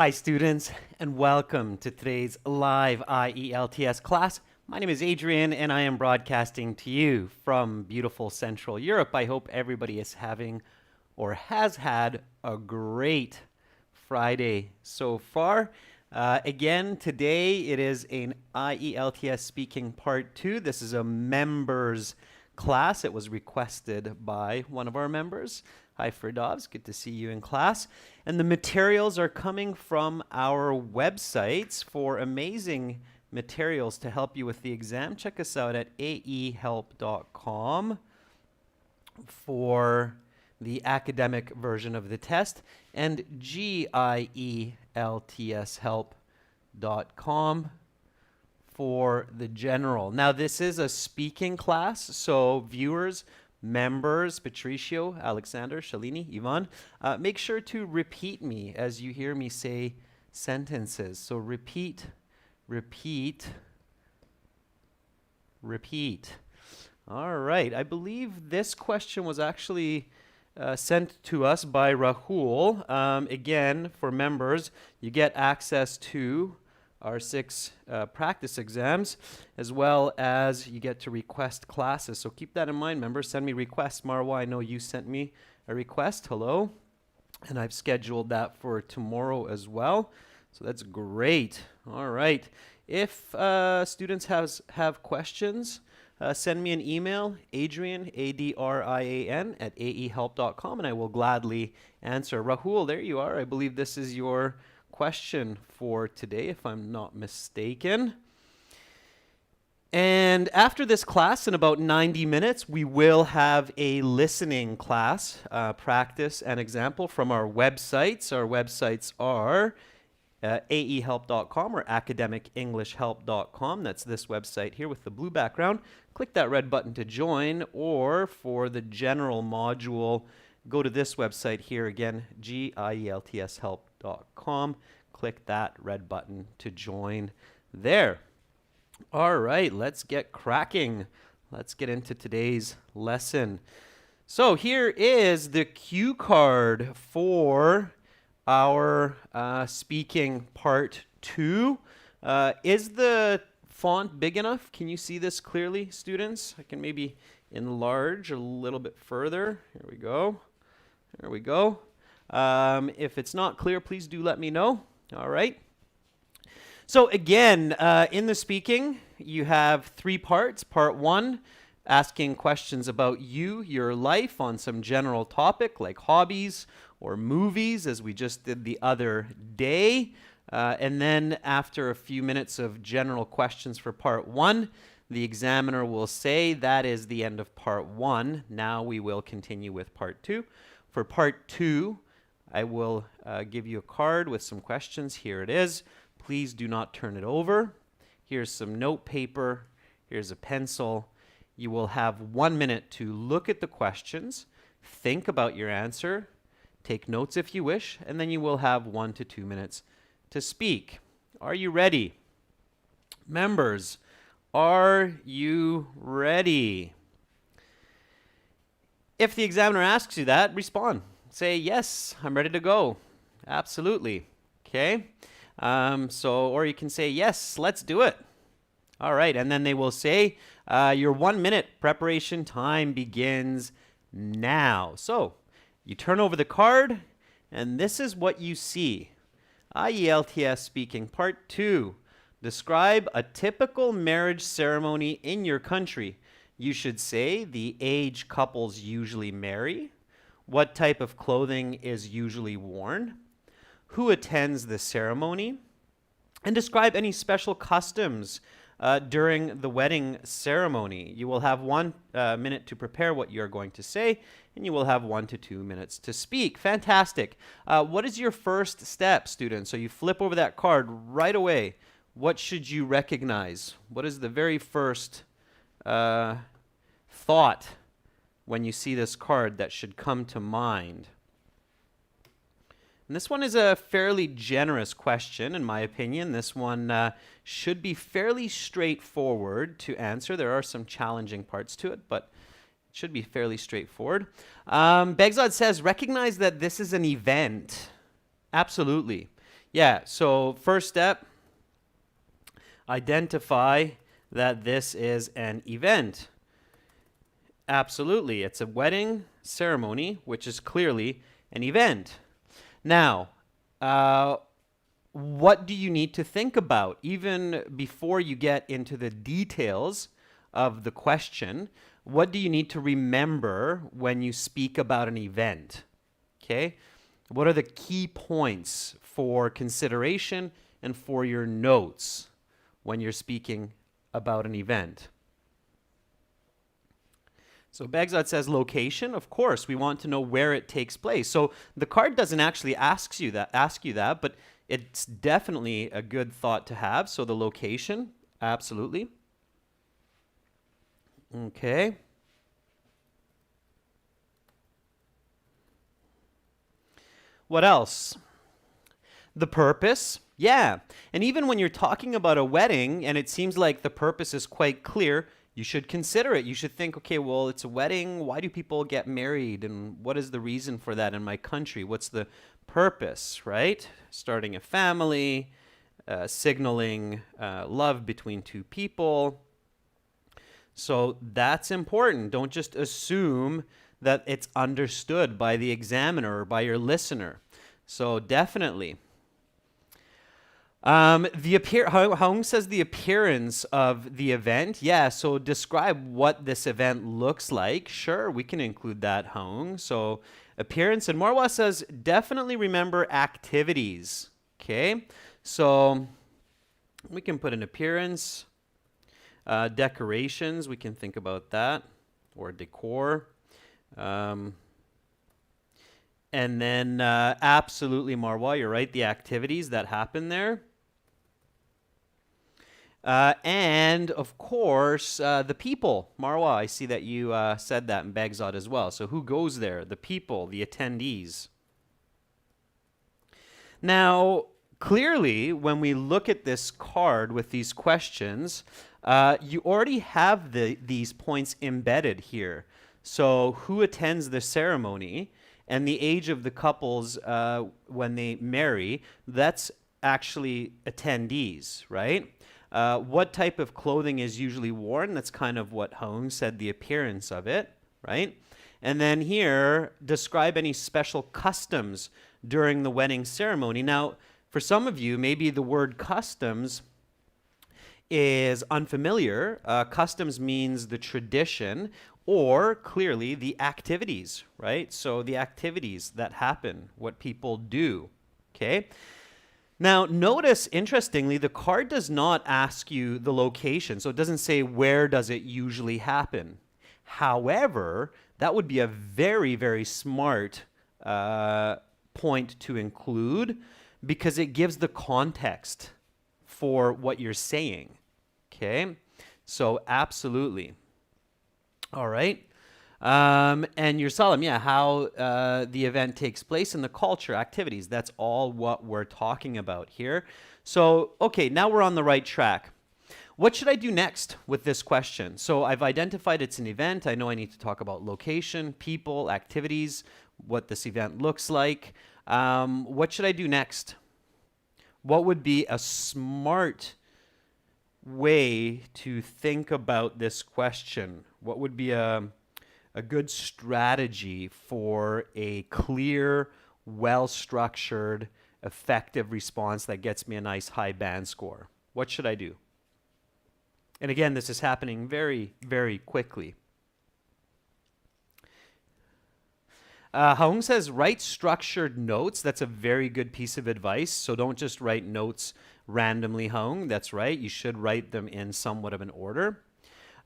Hi students, and welcome to today's live IELTS class. My name is Adrian and I am broadcasting to you from beautiful Central Europe. I hope everybody is having or has had a great Friday so far. Again, today it is an IELTS speaking part 2. This is a members class. It was requested by one of our members. Hi Firdavs, good to see you in class. And the materials are coming from our websites for amazing materials to help you with the exam. Check us out at aehelp.com for the academic version of the test and gieltshelp.com for the general. Now this is a speaking class, so viewers, members, Patricio, Alexander, Shalini, Ivan, make sure to repeat me as you hear me say sentences. So repeat, repeat, repeat. All right, I believe this question was actually sent to us by Rahul. Again, for members, you get access to our 6 practice exams, as well as you get to request classes. So keep that in mind, members. Send me requests. Marwa, I know you sent me a request. Hello. And I've scheduled that for tomorrow as well. So that's great. All right. If students have questions, send me an email, Adrian, A-D-R-I-A-N, at aehelp.com, and I will gladly answer. Rahul, there you are. I believe this is your question for today, if I'm not mistaken. And after this class, in about 90 minutes, we will have a listening class, practice and example from our websites. Our websites are aehelp.com or academicenglishhelp.com. That's this website here with the blue background. Click that red button to join, or for the general module, go to this website here again, gieltshelp.com. Click that red button to join there. All right, let's get cracking. Let's get into today's lesson. So here is the cue card for our speaking part 2. Is the font big enough? Can you see this clearly, students? I can maybe enlarge a little bit further. Here we go. There we go. If it's not clear, please do let me know. All right. So again, in the speaking, you have 3 parts. Part 1, asking questions about you, your life on some general topic like hobbies or movies, as we just did the other day. And then after a few minutes of general questions for part 1, the examiner will say that is the end of part 1. Now we will continue with part 2. For part 2, I will give you a card with some questions. Here it is. Please do not turn it over. Here's some note paper. Here's a pencil. You will have 1 minute to look at the questions, think about your answer, take notes if you wish, and then you will have 1 to 2 minutes to speak. Are you ready? Members, are you ready? If the examiner asks you that, respond. Say, yes, I'm ready to go. Absolutely. Okay. Or you can say, yes, let's do it. All right. And then they will say, your 1 minute preparation time begins now. So you turn over the card, and this is what you see. IELTS speaking part 2. Describe a typical marriage ceremony in your country. You should say the age couples usually marry, what type of clothing is usually worn, who attends the ceremony, and describe any special customs during the wedding ceremony. You will have 1 minute to prepare what you're going to say, and you will have 1 to 2 minutes to speak. Fantastic. What is your first step, students? So you flip over that card right away. What should you recognize? What is the very first thought when you see this card that should come to mind? And this one is a fairly generous question, in my opinion. This one should be fairly straightforward to answer. There are some challenging parts to it, but it should be fairly straightforward. Begzad says, recognize that this is an event. Absolutely. Yeah, so first step, identify that this is an event. Absolutely, it's a wedding ceremony, which is clearly an event. Now, what do you need to think about even before you get into the details of the question? What do you need to remember when you speak about an event? Okay, what are the key points for consideration and for your notes when you're speaking about an event? So Begzad says location. Of course, we want to know where it takes place. So the card doesn't actually ask you that, but it's definitely a good thought to have. So the location, absolutely. Okay. What else? The purpose. Yeah. And even when you're talking about a wedding and it seems like the purpose is quite clear, you should consider it. You should think, okay, well, it's a wedding. Why do people get married? And what is the reason for that in my country? What's the purpose, right? Starting a family, signaling love between two people. So that's important. Don't just assume that it's understood by the examiner or by your listener. So definitely. Hong says the appearance of the event. Yeah, so describe what this event looks like. Sure, we can include that, Hong. So appearance. And Marwa says definitely remember activities. Okay, so we can put an appearance. Decorations, we can think about that, or decor. And then absolutely, Marwa, you're right, the activities that happen there. And of course, the people. Marwa, I see that you said that in Baghdad as well. So who goes there? The people, the attendees. Now, clearly, when we look at this card with these questions, you already have these points embedded here. So who attends the ceremony and the age of the couples when they marry, that's actually attendees, right? What type of clothing is usually worn? That's kind of what Hong said, the appearance of it, right? And then here, describe any special customs during the wedding ceremony. Now, for some of you, maybe the word customs is unfamiliar. Customs means the tradition or clearly the activities, right? So the activities that happen, what people do, okay? Now, notice, interestingly, the card does not ask you the location. So it doesn't say where does it usually happen. However, that would be a very, very smart point to include because it gives the context for what you're saying. Okay? So absolutely. All right. And your Salam, yeah, how the event takes place and the culture, activities. That's all what we're talking about here. So, okay, now we're on the right track. What should I do next with this question? So I've identified it's an event. I know I need to talk about location, people, activities, what this event looks like. What should I do next? What would be a smart way to think about this question? What would be a good strategy for a clear, well-structured, effective response that gets me a nice high band score? What should I do? And again, this is happening very, very quickly. Hong says, write structured notes. That's a very good piece of advice. So don't just write notes randomly, Hong. That's right. You should write them in somewhat of an order.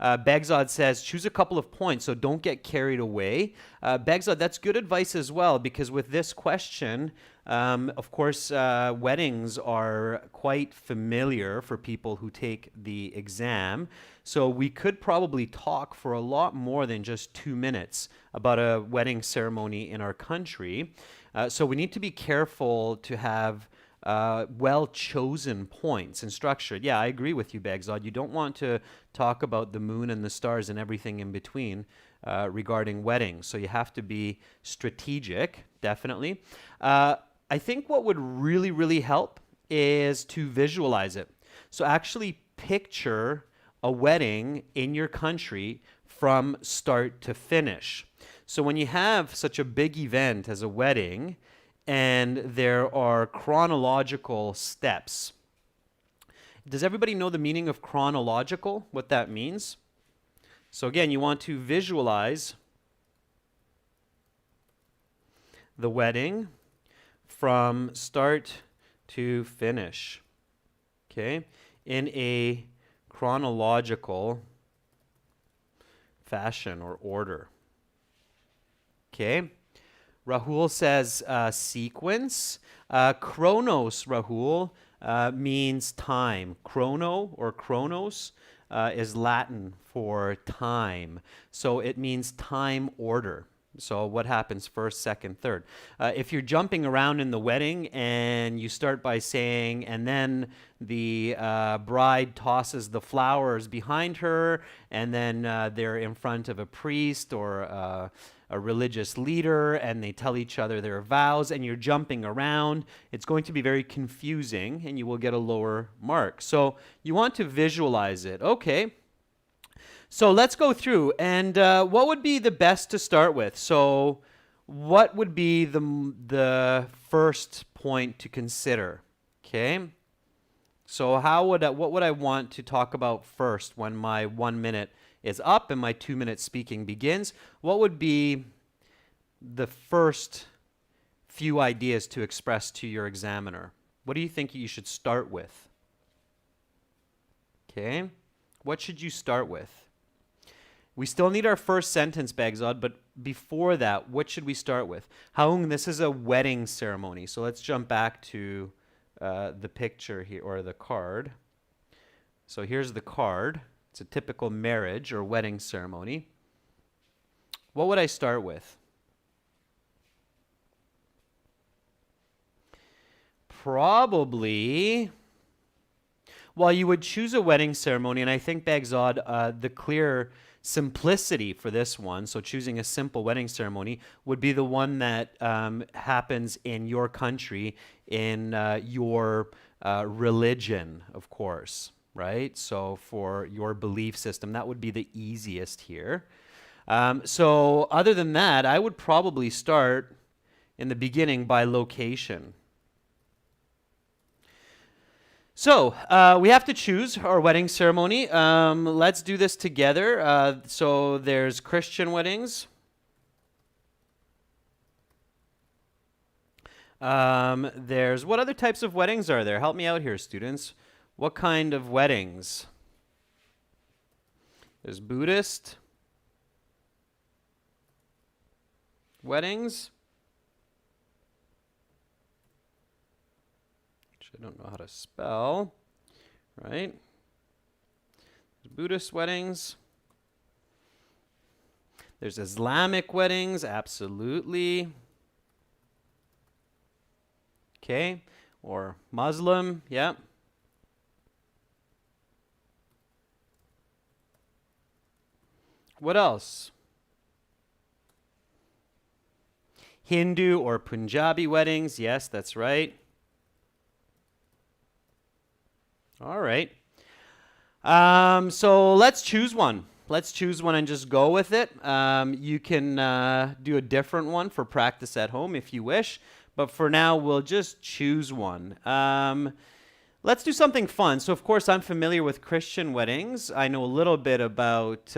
Begzad says, choose a couple of points, so don't get carried away. Begzad, that's good advice as well, because with this question, of course, weddings are quite familiar for people who take the exam. So we could probably talk for a lot more than just 2 minutes about a wedding ceremony in our country. So we need to be careful to have well-chosen points and structured. Yeah, I agree with you, Begzad. You don't want to talk about the moon and the stars and everything in between regarding weddings. So you have to be strategic, definitely. I think what would really, really help is to visualize it. So actually picture a wedding in your country from start to finish. So when you have such a big event as a wedding and there are chronological steps, does everybody know the meaning of chronological, what that means? So again, you want to visualize the wedding from start to finish, okay, in a chronological fashion or order. Okay, Rahul says sequence. Chronos, Rahul, means time. Chrono or chronos is Latin for time. So it means time order. So what happens first, second, third? If you're jumping around in the wedding and you start by saying, and then the bride tosses the flowers behind her, and then they're in front of a priest or a religious leader, and they tell each other their vows, and you're jumping around, it's going to be very confusing, and you will get a lower mark. So you want to visualize it. Okay. So let's go through, and what would be the best to start with? So what would be the first point to consider? Okay. So what would I want to talk about first when my 1 minute is up and my 2 minute speaking begins? What would be the first few ideas to express to your examiner? What do you think you should start with? Okay. What should you start with? We still need our first sentence, Bagzad, but before that, what should we start with? Haung, this is a wedding ceremony. So let's jump back to the picture here, or the card. So here's the card. It's a typical marriage or wedding ceremony. What would I start with? Probably, well, you would choose a wedding ceremony, and I think, Bagzad, the clear simplicity for this one, so choosing a simple wedding ceremony, would be the one that happens in your country, in your religion, of course, right? So for your belief system, that would be the easiest here. So other than that, I would probably start in the beginning by location. So we have to choose our wedding ceremony. Let's do this together. So there's Christian weddings. There's, what other types of weddings are there? Help me out here, students. What kind of weddings? There's Buddhist weddings. I don't know how to spell, right? There's Buddhist weddings. There's Islamic weddings, absolutely. Okay, or Muslim, yeah. What else? Hindu or Punjabi weddings, yes, that's right. All right. So let's choose one. Let's choose one and just go with it. You can do a different one for practice at home if you wish, but for now, we'll just choose one. Let's do something fun. So, of course, I'm familiar with Christian weddings. I know a little bit about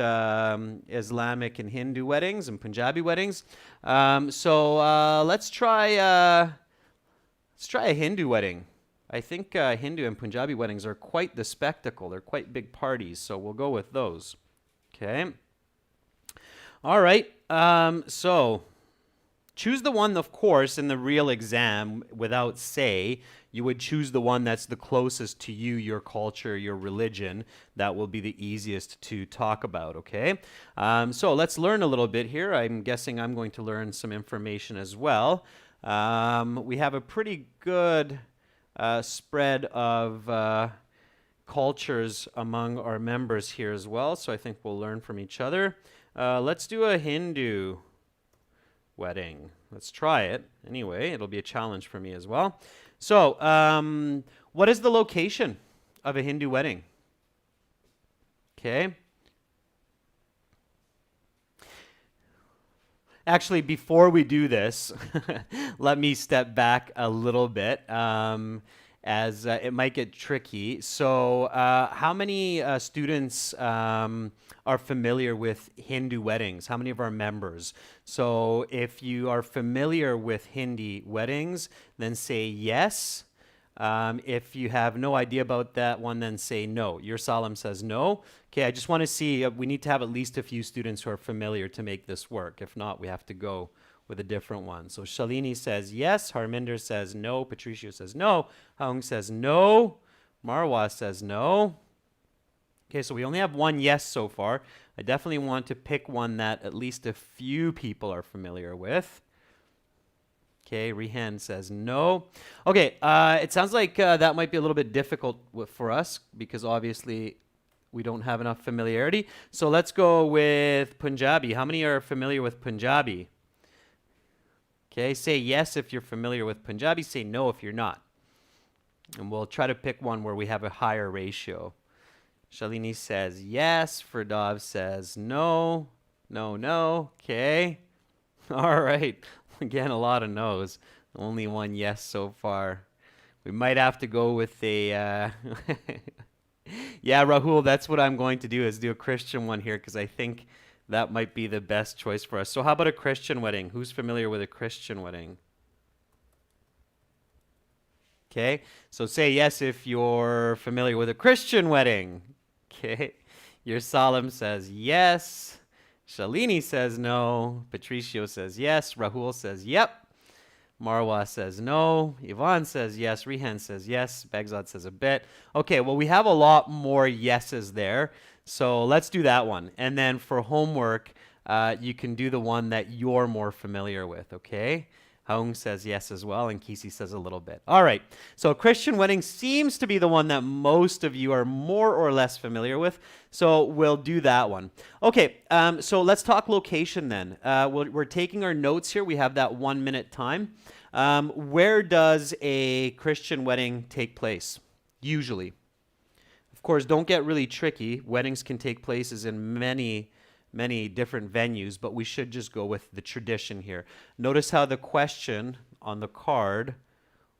Islamic and Hindu weddings and Punjabi weddings. So let's try a Hindu wedding. I think Hindu and Punjabi weddings are quite the spectacle. They're quite big parties, so we'll go with those. Okay. All right. So choose the one, of course, in the real exam without say. You would choose the one that's the closest to you, your culture, your religion. That will be the easiest to talk about, okay? So let's learn a little bit here. I'm guessing I'm going to learn some information as well. We have a pretty good spread of cultures among our members here as well, so I think we'll learn from each other. Let's do a Hindu wedding. let's try it. Anyway, it'll be a challenge for me as well. So, what is the location of a Hindu wedding? Okay. Actually, before we do this, let me step back a little bit, as it might get tricky. So, how many students are familiar with Hindu weddings? How many of our members? So, if you are familiar with Hindi weddings, then say yes. If you have no idea about that one, then say no. Your solemn says no. Okay, I just want to see, we need to have at least a few students who are familiar to make this work. If not, we have to go with a different one. So Shalini says yes. Harminder says no. Patricio says no. Hung says no. Marwa says no. Okay, so we only have one yes so far. I definitely want to pick one that at least a few people are familiar with. Okay, Rehan says no. Okay, it sounds like that might be a little bit difficult for us because obviously we don't have enough familiarity. So let's go with Punjabi. How many are familiar with Punjabi? Okay, say yes if you're familiar with Punjabi. Say no if you're not. And we'll try to pick one where we have a higher ratio. Shalini says yes. Ferdav says no. No, no. Okay. All right. Again, a lot of no's. Only one yes so far. We might have to go with a... Yeah, Rahul, that's what I'm going to do, is do a Christian one here, because I think that might be the best choice for us. So how about a Christian wedding? Who's familiar with a Christian wedding? Okay, so say yes if you're familiar with a Christian wedding. Okay, your solemn says yes. Shalini says no. Patricio says yes. Rahul says yep. Marwa says no. Yvonne says yes. Rehan says yes. Begzad says a bit. Okay, well, we have a lot more yeses there. So let's do that one. And then for homework, you can do the one that you're more familiar with, okay? Haung says yes as well, and Kisi says a little bit. All right, so Christian wedding seems to be the one that most of you are more or less familiar with, so we'll do that one. Okay, so let's talk location then. We're taking our notes here. We have that 1 minute time. Where does a Christian wedding take place? Usually. Of course, don't get really tricky. Weddings can take places in many different venues, but we should just go with the tradition here. Notice how the question on the card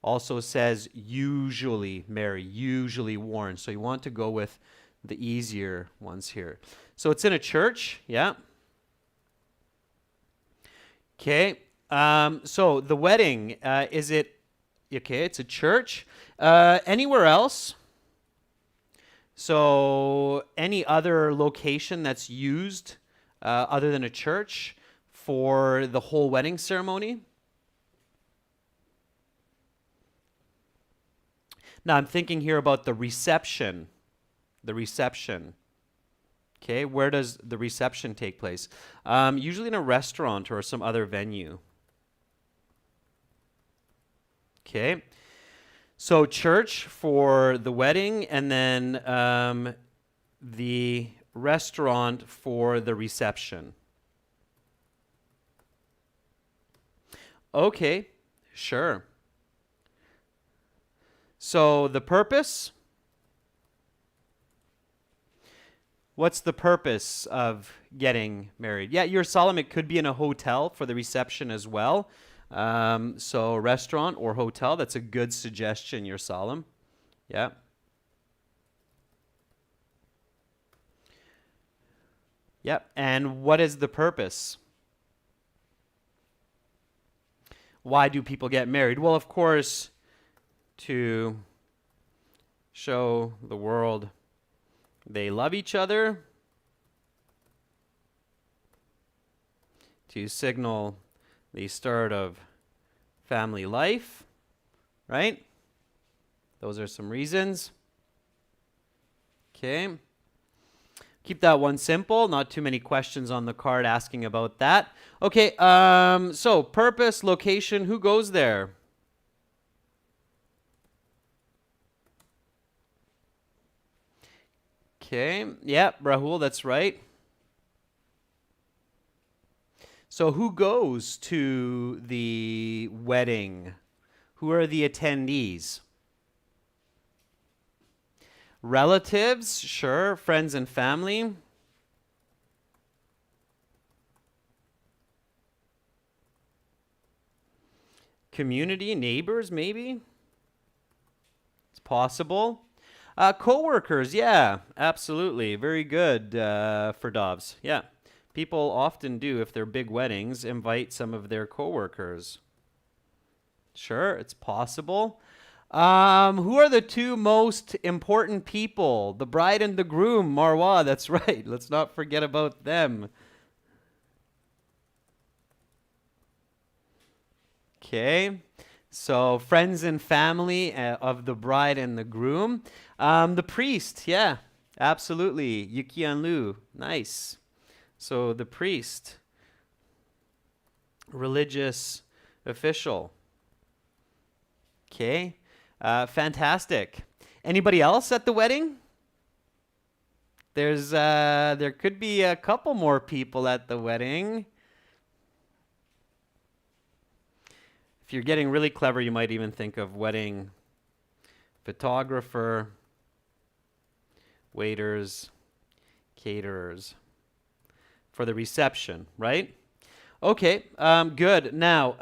also says usually marry, usually worn. So you want to go with the easier ones here. So it's in a church, yeah. Okay, so the wedding, is it, okay, it's a church. Anywhere else? So any other location that's used other than a church for the whole wedding ceremony? Now I'm thinking here about the reception. The reception. Okay, where does the reception take place? Usually in a restaurant or some other venue. Okay. So church for the wedding, and then the restaurant for the reception. Okay, sure. So the purpose? What's the purpose of getting married? Yeah, you're solemn. It could be in a hotel for the reception as well. So restaurant or hotel, that's a good suggestion, you're solemn. Yeah. Yep. And what is the purpose? Why do people get married? Well, of course, to show the world they love each other, to signal the start of family life, right? Those are some reasons. Okay. Keep that one simple. Not too many questions on the card asking about that. Okay, so purpose, location, who goes there? Okay, yeah, Rahul, that's right. So who goes to the wedding? Who are the attendees? Relatives, sure. Friends and family. Community, neighbors, maybe. It's possible. Co-workers, yeah, absolutely. Very good for Dobbs. Yeah. People often do, if they're big weddings, invite some of their co-workers. Sure, it's possible. Who are the two most important people? The bride and the groom, Marwa, that's right. Let's not forget about them. Okay. So, friends and family of the bride and the groom. The priest, yeah, absolutely. Yukian Lu, nice. So, the priest, religious official. Okay, fantastic. Anybody else at the wedding? There could be a couple more people at the wedding. If you're getting really clever, you might even think of wedding photographer, waiters, caterers for the reception, right? Okay, good. Now,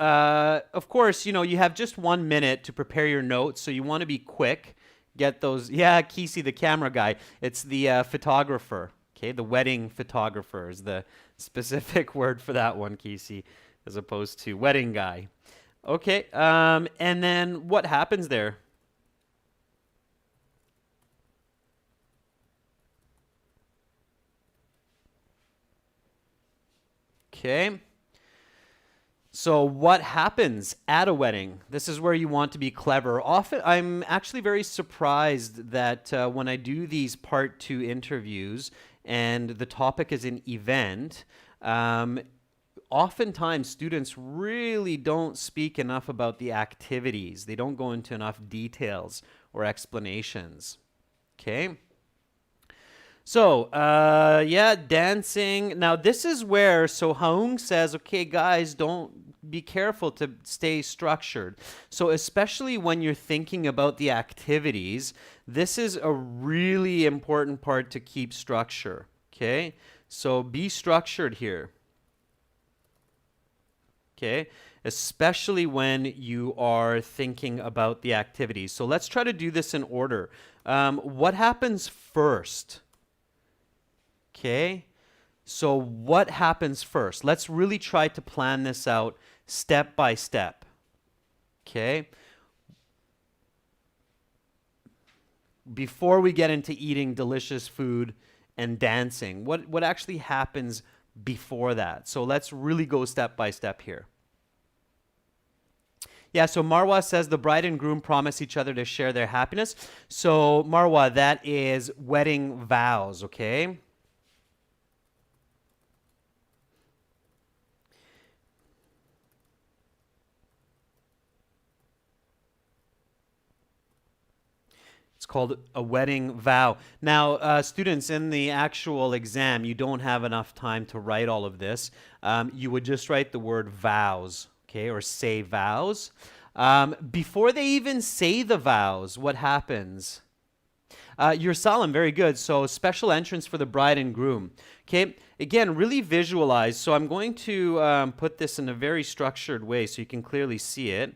of course, you have just 1 minute to prepare your notes, so you want to be quick. Get those. Yeah, Kesey, the camera guy. It's the photographer. Okay, the wedding photographer is the specific word for that one, Kesey, as opposed to wedding guy. Okay, and then what happens there? Okay. So what happens at a wedding? This is where you want to be clever. Often, I'm actually very surprised that when I do these part 2 interviews and the topic is an event, oftentimes students really don't speak enough about the activities. They don't go into enough details or explanations. Okay. So, yeah, dancing. Now, this is where, so Haung says, okay, guys, don't be careful to stay structured. So, especially when you're thinking about the activities, this is a really important part to keep structure. Okay? So, be structured here. Okay? Especially when you are thinking about the activities. So, let's try to do this in order. What happens first? Okay, so what happens first? Let's really try to plan this out step by step. Okay, before we get into eating delicious food and dancing, what actually happens before that? So let's really go step by step here. Yeah, so Marwa says the bride and groom promise each other to share their happiness. So Marwa, that is wedding vows, okay? It's called a wedding vow. Now, students, in the actual exam, you don't have enough time to write all of this. You would just write the word vows, okay, or say vows. Before they even say the vows, what happens? You're solemn, very good. So special entrance for the bride and groom. Okay, again, really visualize. So I'm going to put this in a very structured way so you can clearly see it.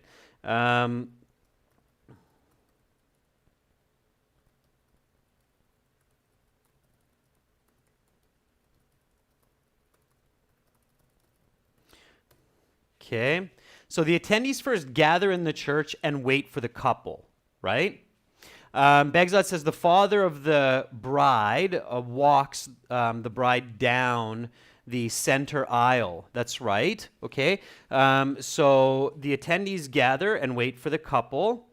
Okay, so the attendees first gather in the church and wait for the couple, right? Begzat says the father of the bride walks the bride down the center aisle. That's right, okay? So the attendees gather and wait for the couple.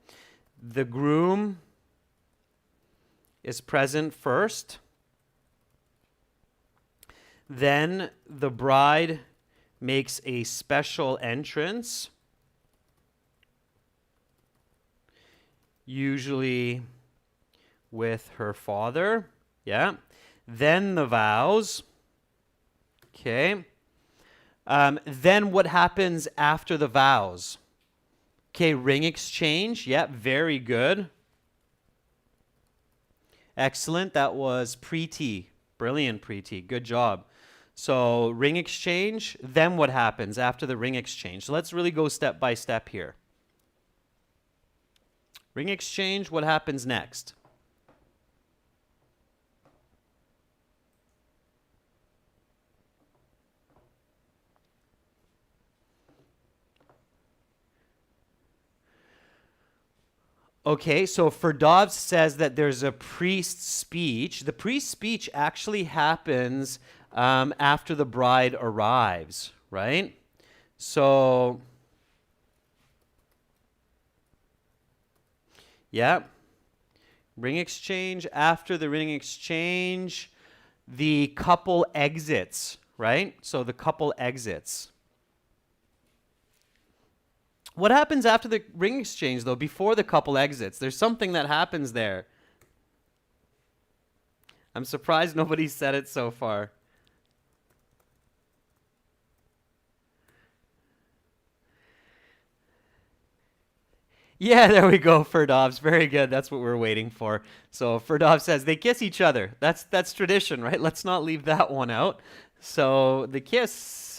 The groom is present first. Then the bride makes a special entrance, usually with her father. Yeah. Then the vows. Okay. Then what happens after the vowels? Okay, ring exchange. Yep, very good. Excellent. That was Preeti. Brilliant, Preeti. Good job. So ring exchange. Then what happens after the ring exchange? So let's really go step by step here. Ring exchange, what happens next? Okay, so Ferdov says that there's a priest speech. The priest speech actually happens after the bride arrives, right? So, yeah, ring exchange. After the ring exchange, the couple exits, right? So the couple exits. What happens after the ring exchange, though, before the couple exits? There's something that happens there. I'm surprised nobody said it so far. Yeah, there we go, Ferdovs. Very good. That's what we're waiting for. So Ferdov says they kiss each other. That's tradition, right? Let's not leave that one out. So the kiss.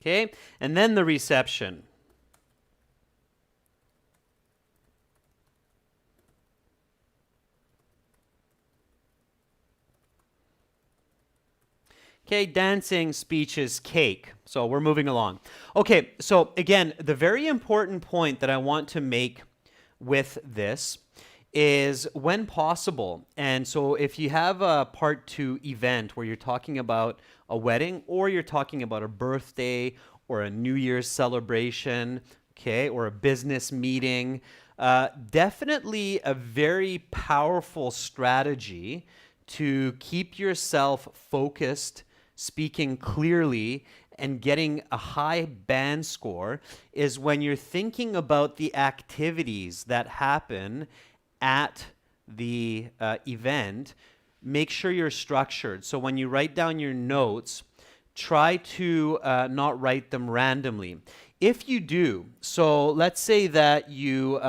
Okay, and then the reception. Okay, dancing, speeches, cake. So we're moving along. Okay, so again, the very important point that I want to make with this is when possible. And so if you have a part 2 event where you're talking about a wedding or you're talking about a birthday or a New Year's celebration, okay, or a business meeting, definitely a very powerful strategy to keep yourself focused, speaking clearly, and getting a high band score is when you're thinking about the activities that happen at the event. Make sure you're structured. So when you write down your notes, try to not write them randomly. If you do, so let's say that you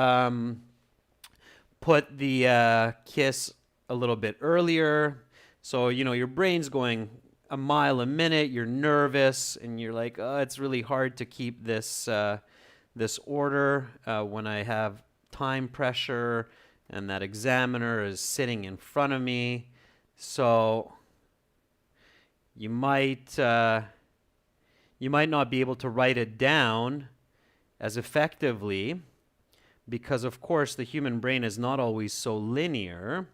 put the kiss a little bit earlier. So, you know, your brain's going a mile a minute, you're nervous, and you're like, oh, it's really hard to keep this, this order when I have time pressure and that examiner is sitting in front of me. So you might not be able to write it down as effectively because, of course, the human brain is not always so linear.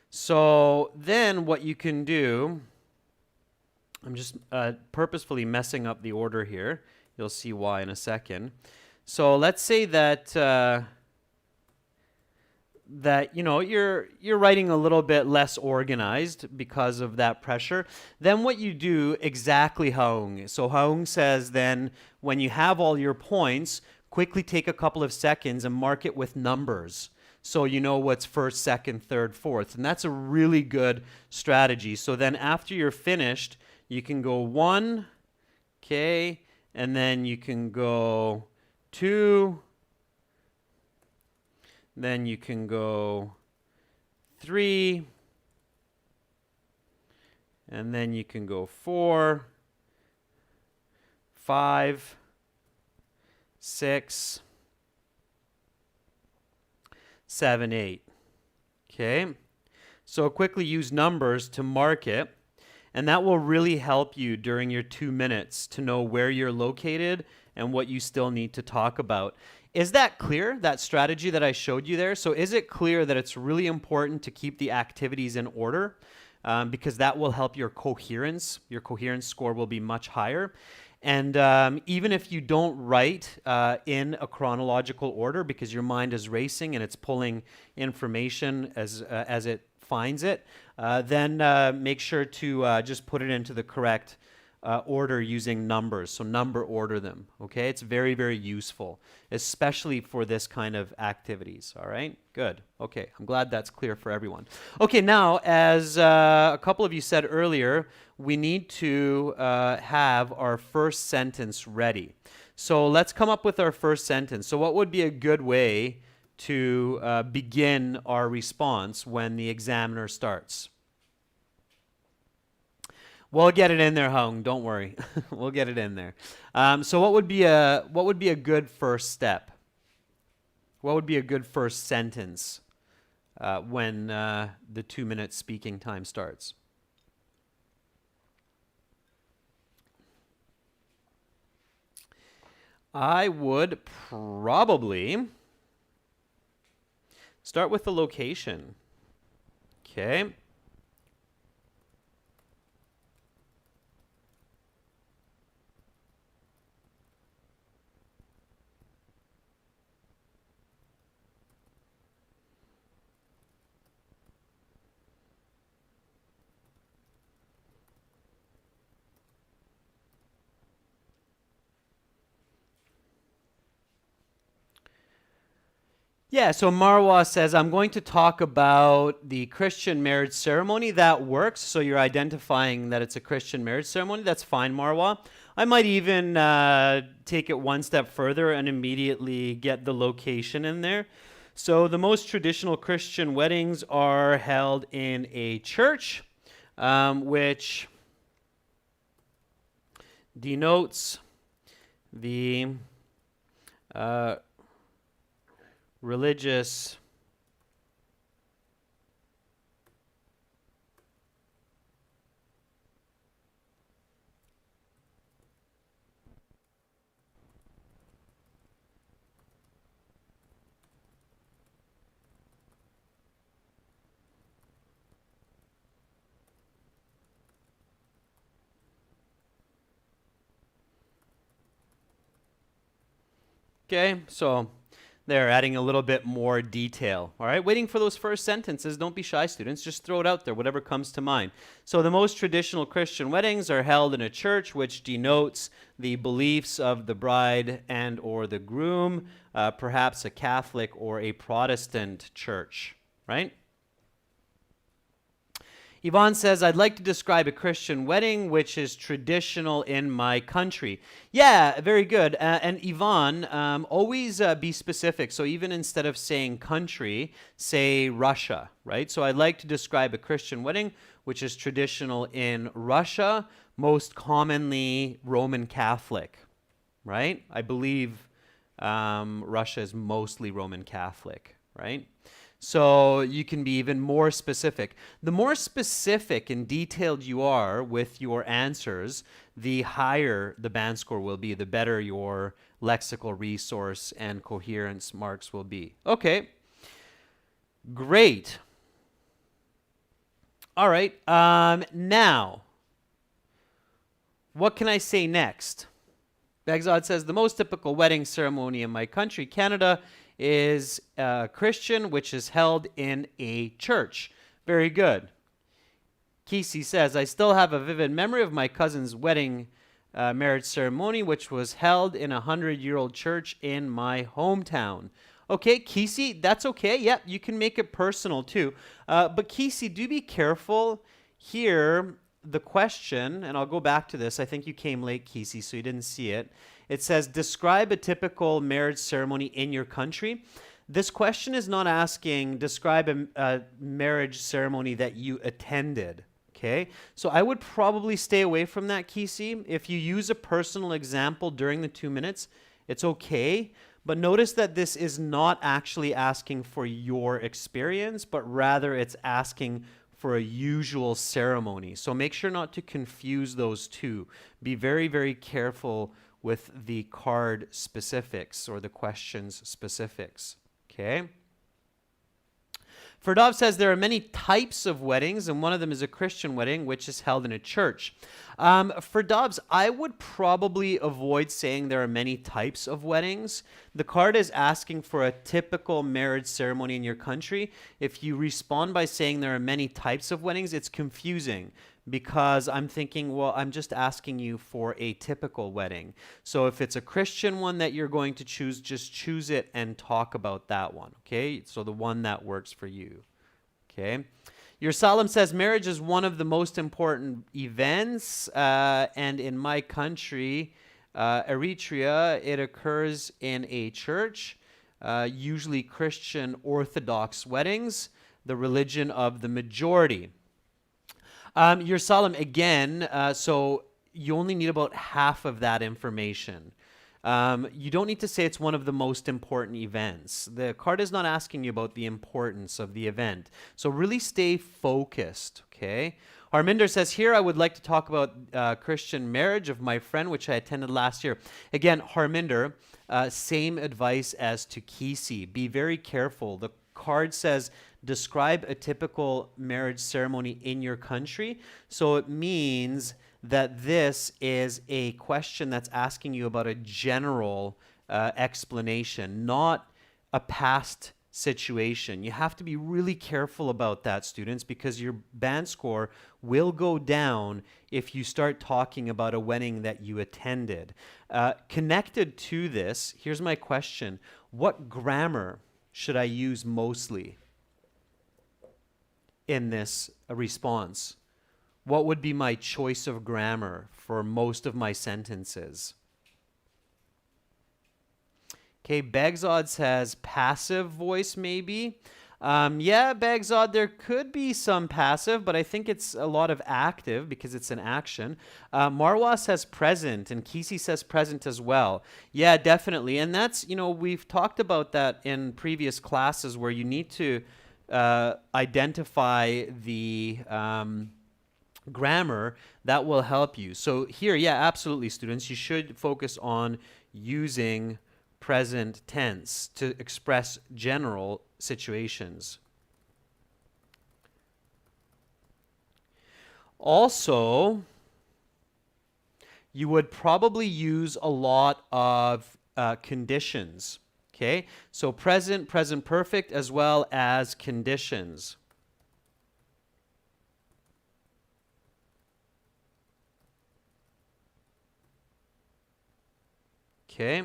So then what you can do, I'm just purposefully messing up the order here. You'll see why in a second. So let's say that that you're writing a little bit less organized because of that pressure. Then what you do exactly Haung. So Haung says then when you have all your points, quickly take a couple of seconds and mark it with numbers. So you know what's first, second, third, fourth. And that's a really good strategy. So then after you're finished, you can go 1, okay, and then you can go 2, then you can go 3, and then you can go 4, 5, 6, 7, 8. Okay, so quickly use numbers to mark it, and that will really help you during your 2 minutes to know where you're located and what you still need to talk about. Is that clear, that strategy that I showed you there? So is it clear that it's really important to keep the activities in order because that will help your coherence. Your coherence score will be much higher. And even if you don't write in a chronological order because your mind is racing and it's pulling information as it finds it, then make sure to just put it into the correct order using numbers. So number order them, okay? It's very, very useful, especially for this kind of activities, all right? Good. Okay, I'm glad that's clear for everyone. Okay, now, as a couple of you said earlier, we need to have our first sentence ready. So let's come up with our first sentence. So what would be a good way to begin our response when the examiner starts? We'll get it in there, Hung. Don't worry. We'll get it in there. So what would be a good first step? What would be a good first sentence when the 2-minute speaking time starts? I would probably start with the location. Okay. Yeah, so Marwa says, I'm going to talk about the Christian marriage ceremony. That works. So you're identifying that it's a Christian marriage ceremony. That's fine, Marwa. I might even take it one step further and immediately get the location in there. So the most traditional Christian weddings are held in a church, which denotes the religious Okay, so they're adding a little bit more detail. All right, waiting for those first sentences. Don't be shy, students. Just throw it out there, whatever comes to mind. So the most traditional Christian weddings are held in a church, which denotes the beliefs of the bride and or the groom, perhaps a Catholic or a Protestant church, right? Yvonne says, I'd like to describe a Christian wedding which is traditional in my country. Yeah, very good. And Yvonne, always be specific. So even instead of saying country, say Russia, right? So I'd like to describe a Christian wedding which is traditional in Russia, most commonly Roman Catholic, right? I believe Russia is mostly Roman Catholic, right? So you can be even more specific. The more specific and detailed you are with your answers, the higher the band score will be, the better your lexical resource and coherence marks will be. Okay, great. All right, now, what can I say next? Begzad says, the most typical wedding ceremony in my country, Canada, is Christian, which is held in a church. Very good. Kesey says, I still have a vivid memory of my cousin's wedding marriage ceremony, which was held in a 100-year-old church in my hometown. Okay, Kesey, that's okay. Yep, you can make it personal too. But Kesey, do be careful here. The question, and I'll go back to this. I think you came late, Kesey, so you didn't see it. It says, describe a typical marriage ceremony in your country. This question is not asking, describe a marriage ceremony that you attended, okay? So I would probably stay away from that, Kesey. If you use a personal example during the 2 minutes, it's okay. But notice that this is not actually asking for your experience, but rather it's asking for a usual ceremony. So make sure not to confuse those two. Be very, very careful with the card specifics or the questions specifics, okay? Ferdov says there are many types of weddings, and one of them is a Christian wedding, which is held in a church. For Dobbs, I would probably avoid saying there are many types of weddings. The card is asking for a typical marriage ceremony in your country. If you respond by saying there are many types of weddings, it's confusing because I'm thinking, well, I'm just asking you for a typical wedding. So if it's a Christian one that you're going to choose, just choose it and talk about that one, okay? So the one that works for you, okay? Your Solemn says marriage is one of the most important events, and in my country, Eritrea, it occurs in a church, usually Christian Orthodox weddings, the religion of the majority. Your Solemn, again, so you only need about half of that information. You don't need to say it's one of the most important events. The card is not asking you about the importance of the event. So really stay focused, okay? Harminder says, here I would like to talk about Christian marriage of my friend, which I attended last year. Again, Harminder, same advice as to Kisi. Be very careful. The card says, describe a typical marriage ceremony in your country. So it means that this is a question that's asking you about a general explanation, not a past situation. You have to be really careful about that, students, because your band score will go down if you start talking about a wedding that you attended. Connected to this, here's my question. What grammar should I use mostly in this response? What would be my choice of grammar for most of my sentences? Okay, Begzod says passive voice maybe. Yeah, Begzod, there could be some passive, but I think it's a lot of active because it's an action. Marwa says present, and Kisi says present as well. Yeah, definitely. And that's, we've talked about that in previous classes where you need to identify the grammar that will help you. So here, yeah, absolutely, students, you should focus on using present tense to express general situations. Also, you would probably use a lot of conditions, okay? So present, present perfect, as well as conditions. Okay.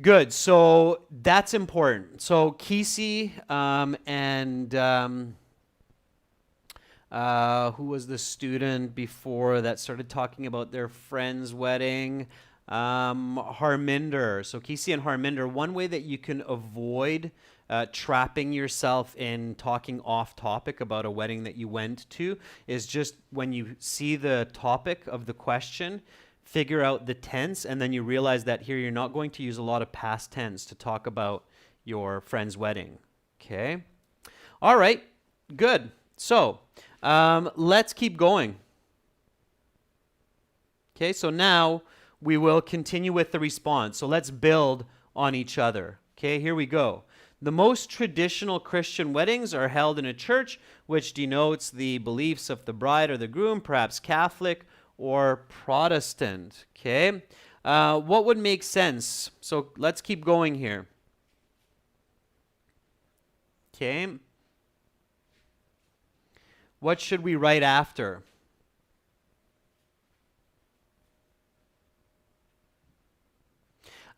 Good. So that's important. So Kisi and who was the student before that started talking about their friend's wedding? Harminder. So Kisi and Harminder, one way that you can avoid trapping yourself in talking off topic about a wedding that you went to is just when you see the topic of the question, figure out the tense, and then you realize that here you're not going to use a lot of past tense to talk about your friend's wedding. Okay? All right. Good. So let's keep going. Okay, so now we will continue with the response. So let's build on each other. Okay, here we go. The most traditional Christian weddings are held in a church, which denotes the beliefs of the bride or the groom, perhaps Catholic or Protestant, okay? What would make sense? So let's keep going here. Okay. What should we write after?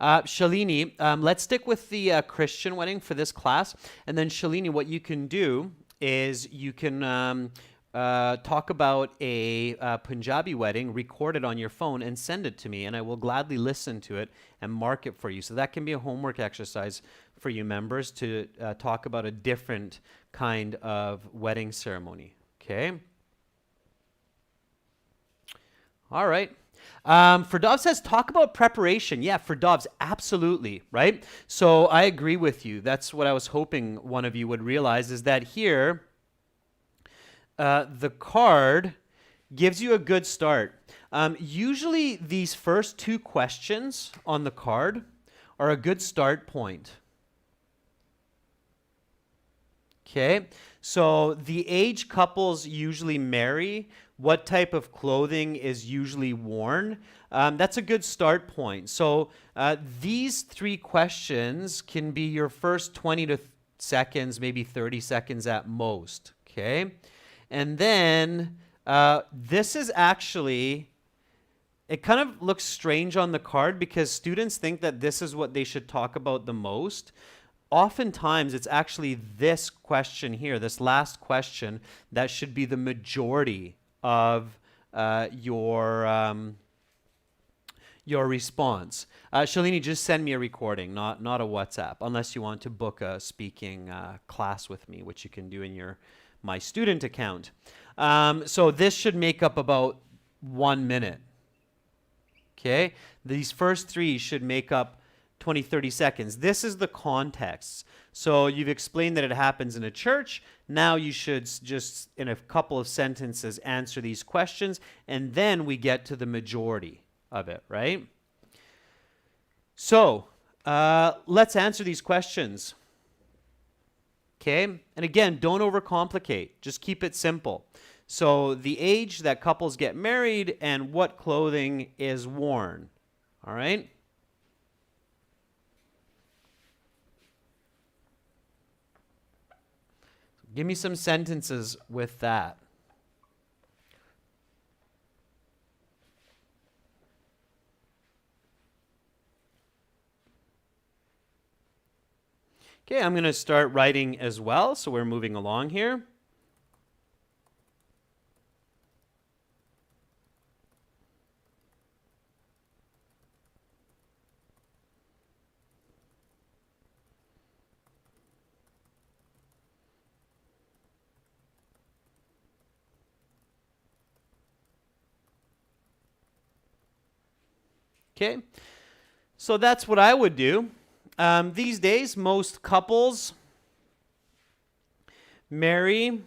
Shalini, let's stick with the Christian wedding for this class. And then Shalini, what you can do is you can talk about a Punjabi wedding, record it on your phone and send it to me, and I will gladly listen to it and mark it for you. So that can be a homework exercise for you members to talk about a different kind of wedding ceremony. Okay? All right. Ferdov says, talk about preparation. Yeah, Ferdov's absolutely, right? So I agree with you. That's what I was hoping one of you would realize is that here, the card gives you a good start. Usually these first two questions on the card are a good start point. Okay, so the age couples usually marry. What type of clothing is usually worn? That's a good start point. So these three questions can be your first 20 to seconds, maybe 30 seconds at most. Okay, and then this is actually, it kind of looks strange on the card because students think that this is what they should talk about the most. Oftentimes, it's actually this question here, this last question, that should be the majority of your response. Shalini, just send me a recording, not a WhatsApp, unless you want to book a speaking class with me, which you can do in your My Student account. So this should make up about 1 minute. Okay, these first three should make up 20, 30 seconds. This is the context. So you've explained that it happens in a church. Now you should just, in a couple of sentences, answer these questions, and then we get to the majority of it, right? So let's answer these questions. Okay, and again, don't overcomplicate. Just keep it simple. So the age that couples get married and what clothing is worn. All right? Give me some sentences with that. Okay, I'm going to start writing as well, so we're moving along here. Okay, so that's what I would do. These days, most couples marry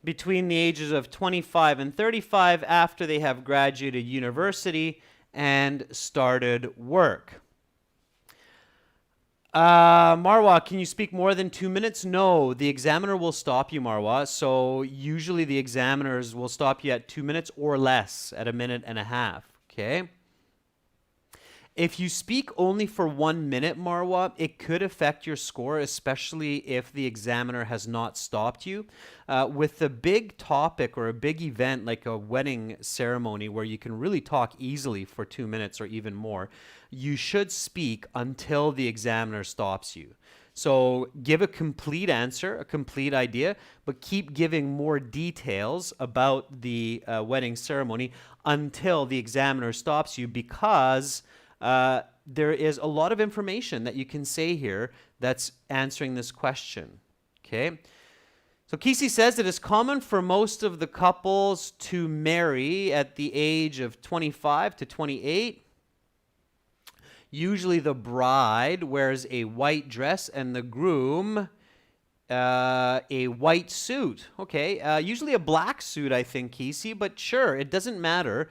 between the ages of 25 and 35 after they have graduated university and started work. Marwa, can you speak more than 2 minutes? No, the examiner will stop you, Marwa. So usually the examiners will stop you at 2 minutes or less, at 1.5 minutes. Okay. If you speak only for 1 minute, Marwa, it could affect your score, especially if the examiner has not stopped you. With a big topic or a big event like a wedding ceremony where you can really talk easily for 2 minutes or even more, you should speak until the examiner stops you. So give a complete answer, a complete idea, but keep giving more details about the wedding ceremony until the examiner stops you, because there is a lot of information that you can say here that's answering this question. Okay. So Kisi says it is common for most of the couples to marry at the age of 25 to 28. Usually the bride wears a white dress and the groom a white suit. Okay, usually a black suit, I think, Kisi, but sure, it doesn't matter.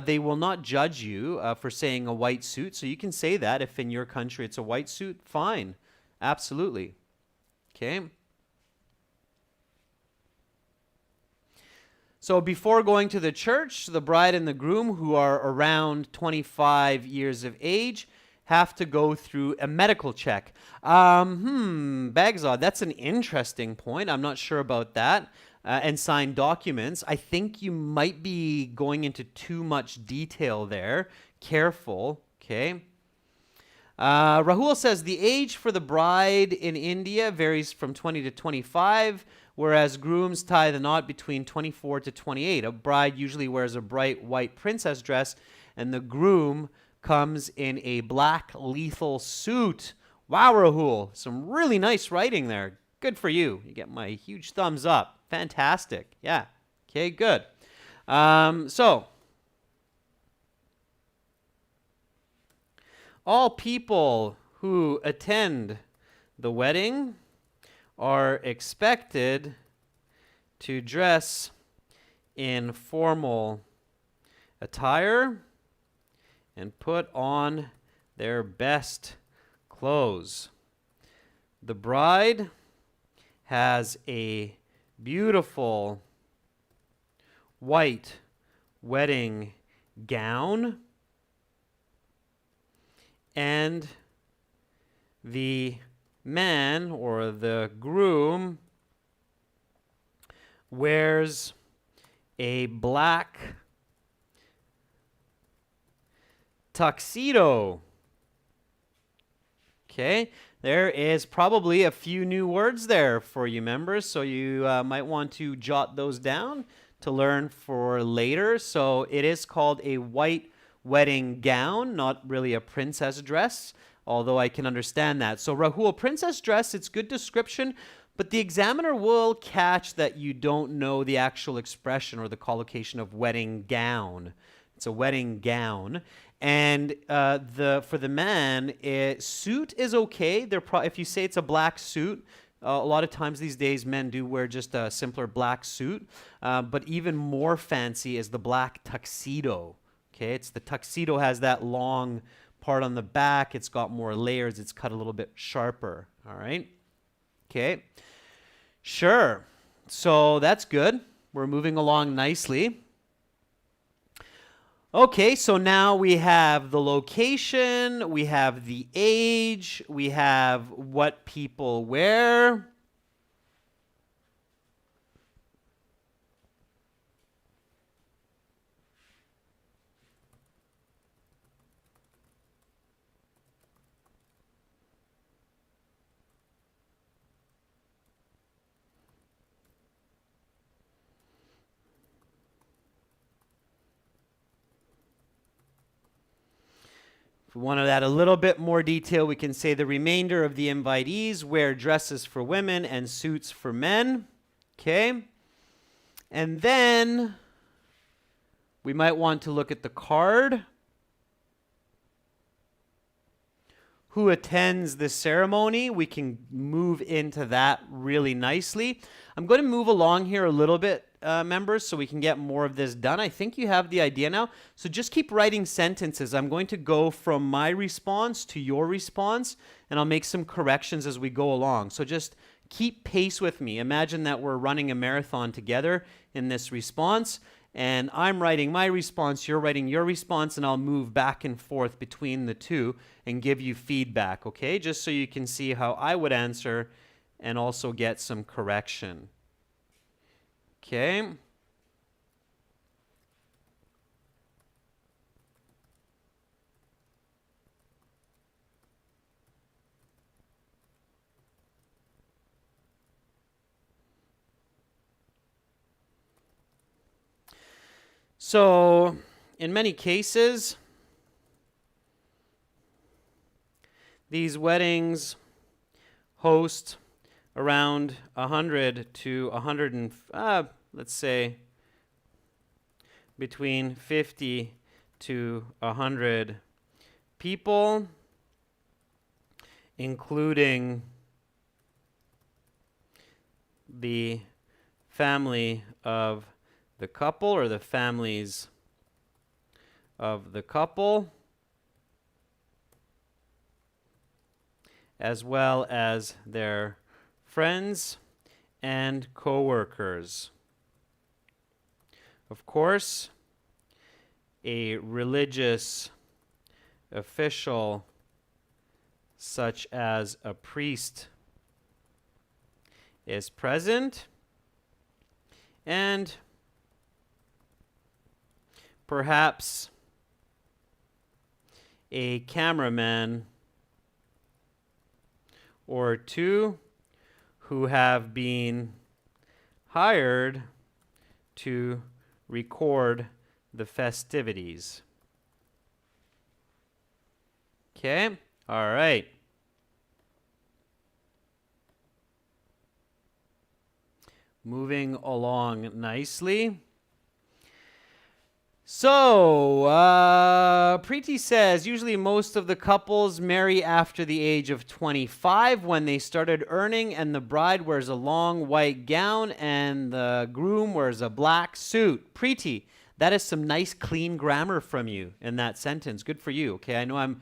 They will not judge you for saying a white suit, so you can say that if in your country it's a white suit, fine. Absolutely. Okay. So before going to the church, the bride and the groom, who are around 25 years of age, have to go through a medical check. Bagzad, that's an interesting point. I'm not sure about that. And sign documents. I think you might be going into too much detail there. Careful, okay? Rahul says the age for the bride in India varies from 20 to 25, whereas grooms tie the knot between 24 to 28. A bride usually wears a bright white princess dress, and the groom comes in a black lethal suit. Wow, Rahul, some really nice writing there. Good for you. You get my huge thumbs up. Fantastic. Yeah. Okay, good. So, all people who attend the wedding are expected to dress in formal attire and put on their best clothes. The bride has a beautiful white wedding gown, and the man or the groom wears a black tuxedo. Okay, there is probably a few new words there for you members, so you might want to jot those down to learn for later. So it is called a white wedding gown, not really a princess dress, although I can understand that. So Rahul, princess dress, it's good description, but the examiner will catch that you don't know the actual expression or the collocation of wedding gown. It's a wedding gown. And for the man, suit is okay. If you say it's a black suit, a lot of times these days men do wear just a simpler black suit. But even more fancy is the black tuxedo. Okay, the tuxedo has that long part on the back. It's got more layers. It's cut a little bit sharper. All right. Okay. Sure. So that's good. We're moving along nicely. Okay, so now we have the location, we have the age, we have what people wear. If we want to add a little bit more detail, we can say the remainder of the invitees wear dresses for women and suits for men. Okay. And then we might want to look at the card. Who attends the ceremony? We can move into that really nicely. I'm going to move along here a little bit, members, so we can get more of this done. I think you have the idea now. So just keep writing sentences. I'm going to go from my response to your response, and I'll make some corrections as we go along. So just keep pace with me. Imagine that we're running a marathon together in this response, and I'm writing my response, you're writing your response, and I'll move back and forth between the two and give you feedback, okay? Just so you can see how I would answer and also get some correction. Okay. So, in many cases, these weddings host around 100 to 100 and let's say between 50 to 100 people, including the family of the couple or the families of the couple, as well as their friends and co-workers. Of course, a religious official such as a priest is present, and perhaps a cameraman or two who have been hired to record the festivities. Okay? All right. Moving along nicely. So, Preeti says, usually most of the couples marry after the age of 25 when they started earning, and the bride wears a long white gown and the groom wears a black suit. Preeti, that is some nice clean grammar from you in that sentence. Good for you. Okay, I know I'm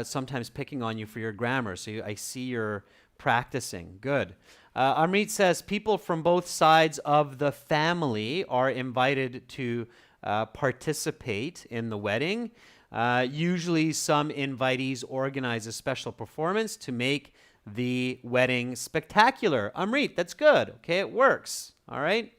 sometimes picking on you for your grammar, so I see you're practicing. Good. Amrit says people from both sides of the family are invited to participate in the wedding. Usually some invitees organize a special performance to make the wedding spectacular. Amrit, that's good. Okay, it works. All right.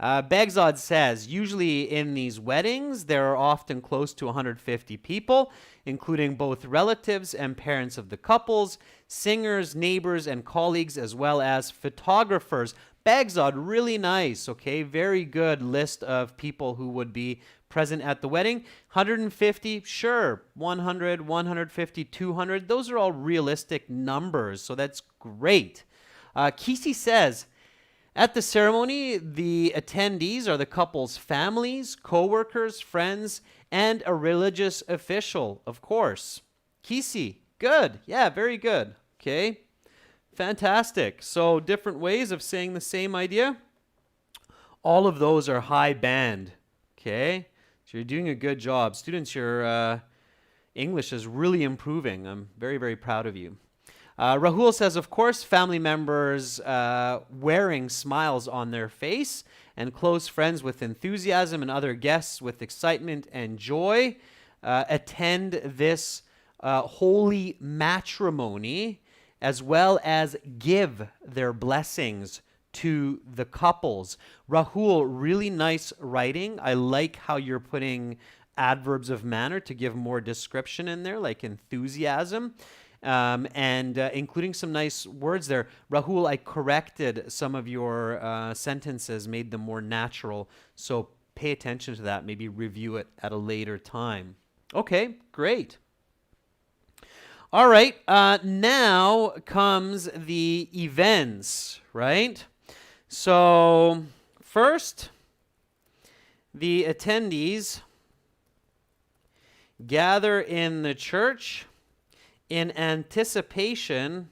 Bagzad says, usually in these weddings, there are often close to 150 people, including both relatives and parents of the couples, singers, neighbors, and colleagues, as well as photographers. Bagzad, really nice, okay? Very good list of people who would be present at the wedding. 150, sure. 100, 150, 200, those are all realistic numbers, so that's great. Kisi says, at the ceremony, the attendees are the couple's families, co-workers, friends, and a religious official, of course. Kisi, good. Yeah, very good. Okay, fantastic. So different ways of saying the same idea. All of those are high band. Okay, so you're doing a good job. Students, your English is really improving. I'm very, very proud of you. Rahul says, of course, family members wearing smiles on their face, and close friends with enthusiasm, and other guests with excitement and joy attend this holy matrimony, as well as give their blessings to the couples. Rahul, really nice writing. I like how you're putting adverbs of manner to give more description in there, like enthusiasm. And including some nice words there. Rahul, I corrected some of your sentences, made them more natural. So pay attention to that. Maybe review it at a later time. Okay, great. All right, now comes the events, right? So first, the attendees gather in the church in anticipation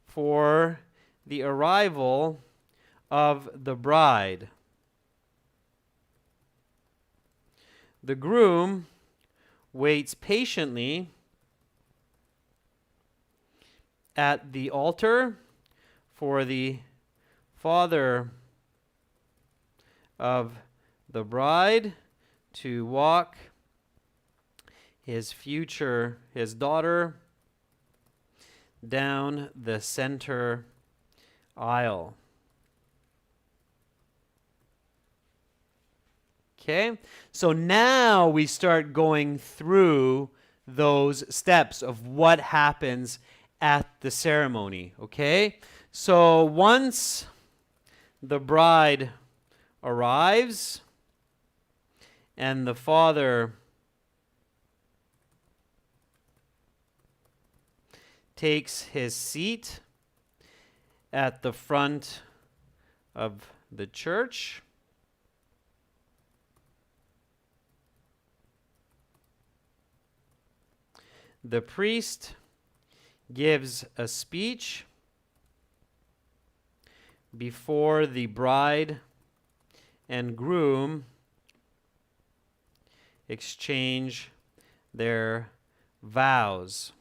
for the arrival of the bride. The groom waits patiently at the altar for the father of the bride to walk his daughter down the center aisle. Okay, so now we start going through those steps of what happens at the ceremony. Okay, so once the bride arrives and the father takes his seat at the front of the church, the priest gives a speech before the bride and groom exchange their vows.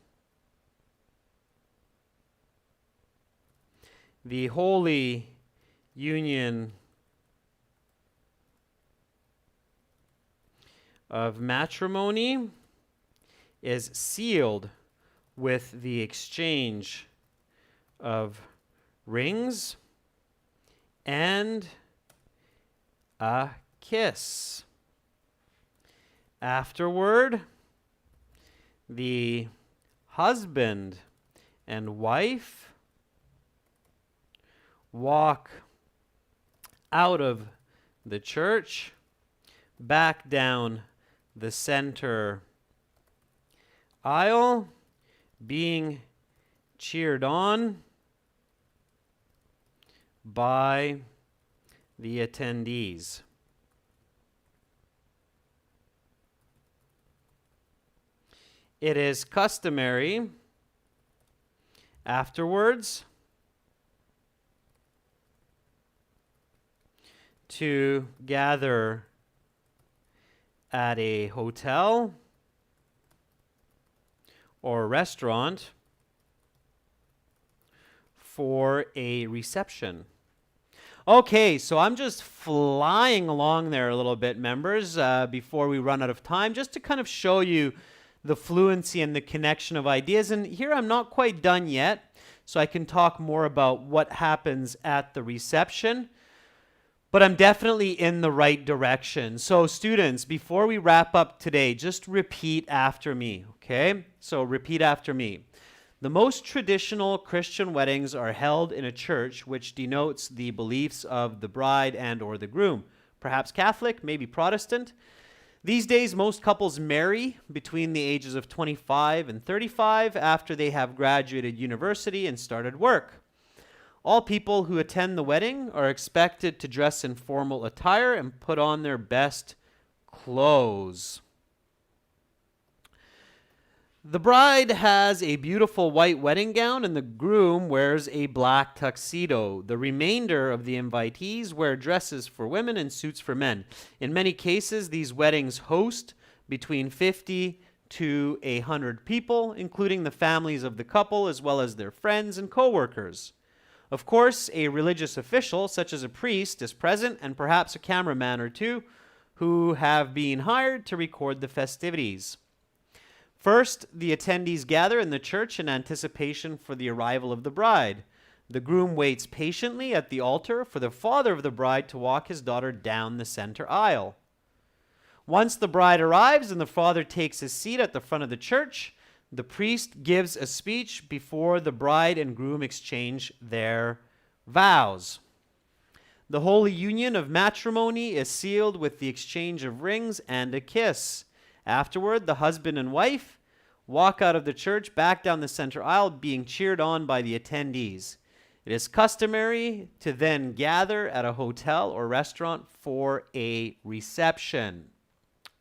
The holy union of matrimony is sealed with the exchange of rings and a kiss. Afterward, the husband and wife walk out of the church, back down the center aisle, being cheered on by the attendees. It is customary afterwards to gather at a hotel or a restaurant for a reception. Okay, so I'm just flying along there a little bit, members, before we run out of time, just to kind of show you the fluency and the connection of ideas. And here I'm not quite done yet, so I can talk more about what happens at the reception, but I'm definitely in the right direction. So students, before we wrap up today, just repeat after me, okay? So repeat after me. The most traditional Christian weddings are held in a church, which denotes the beliefs of the bride and or the groom. Perhaps Catholic, maybe Protestant. These days, most couples marry between the ages of 25 and 35 after they have graduated university and started work. All people who attend the wedding are expected to dress in formal attire and put on their best clothes. The bride has a beautiful white wedding gown and the groom wears a black tuxedo. The remainder of the invitees wear dresses for women and suits for men. In many cases, these weddings host between 50 to 100 people, including the families of the couple as well as their friends and co-workers. Of course, a religious official, such as a priest, is present, and perhaps a cameraman or two who have been hired to record the festivities. First, the attendees gather in the church in anticipation for the arrival of the bride. The groom waits patiently at the altar for the father of the bride to walk his daughter down the center aisle. Once the bride arrives and the father takes his seat at the front of the church, the priest gives a speech before the bride and groom exchange their vows. The holy union of matrimony is sealed with the exchange of rings and a kiss. Afterward, the husband and wife walk out of the church back down the center aisle, being cheered on by the attendees. It is customary to then gather at a hotel or restaurant for a reception.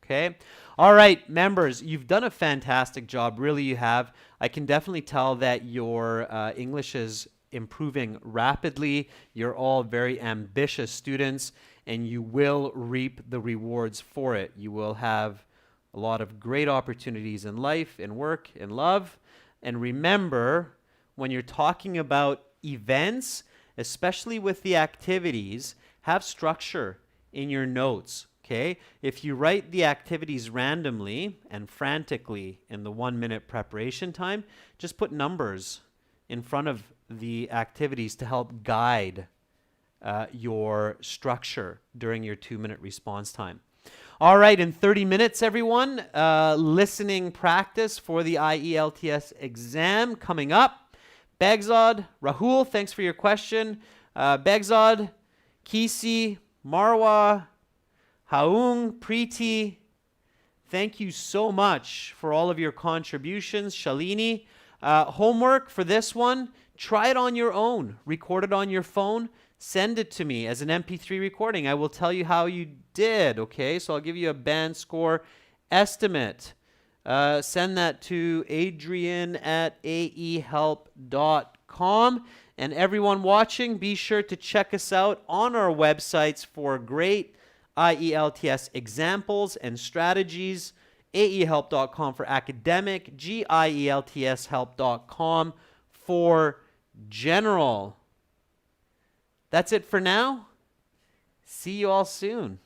Okay? All right, members, you've done a fantastic job. Really, you have. I can definitely tell that your English is improving rapidly. You're all very ambitious students, and you will reap the rewards for it. You will have a lot of great opportunities in life, in work, in love. And remember, when you're talking about events, especially with the activities, have structure in your notes, okay? If you write the activities randomly and frantically in the 1-minute preparation time, just put numbers in front of the activities to help guide your structure during your 2-minute response time. All right, in 30 minutes, everyone, listening practice for the IELTS exam coming up. Begzod, Rahul, thanks for your question. Begzod, Kisi, Marwa, Haung, Preeti, thank you so much for all of your contributions. Shalini, homework for this one, try it on your own. Record it on your phone. Send it to me as an MP3 recording. I will tell you how you did, okay? So I'll give you a band score estimate. Send that to adrian@aehelp.com. And everyone watching, be sure to check us out on our websites for great IELTS examples and strategies. aehelp.com for academic, gieltshelp.com for general. That's it for now. See you all soon.